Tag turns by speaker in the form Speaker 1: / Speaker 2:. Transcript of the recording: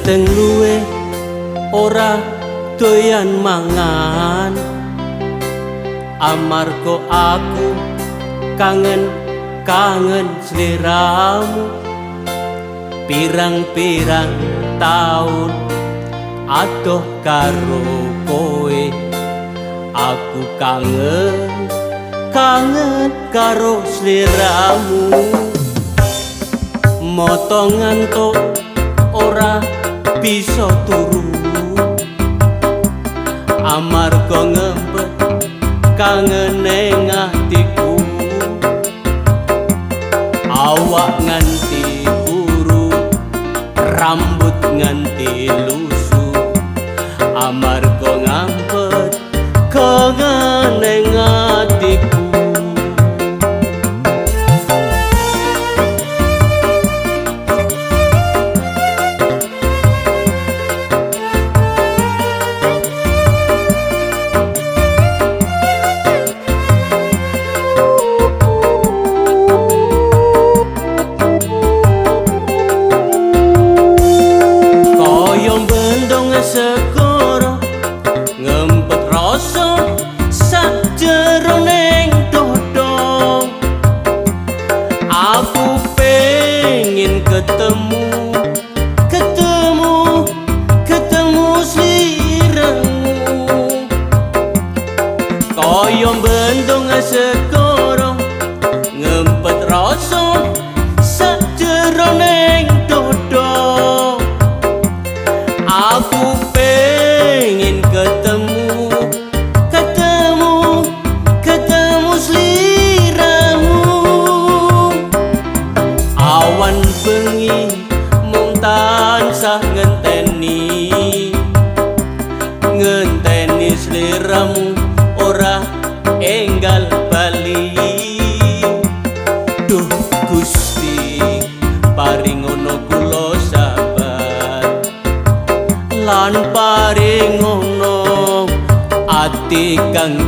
Speaker 1: Geteng luwe ora doyan mangan, amarga aku kangen sliramu. Pirang-pirang taun adoh karo kowe, aku kangen karo sliramu. Moto ngantuk ora bisa turu, amarga ngempet kangen ning atiku. Awak nganti buru, rambut nganti lusu, amarga ngampet kangen ning atiku. Segara ngempet rasa sakjeroning dada, aku pengen ketemu sliramu. Kaya bendong segara ngempet rasa sakjeroning dada, aku pengen ketemu sliramu. Awan bengi mung tansah ngenteni sliramu ora enggal bali. Duh Gusti paringono kula sabar, lan paringono ati kang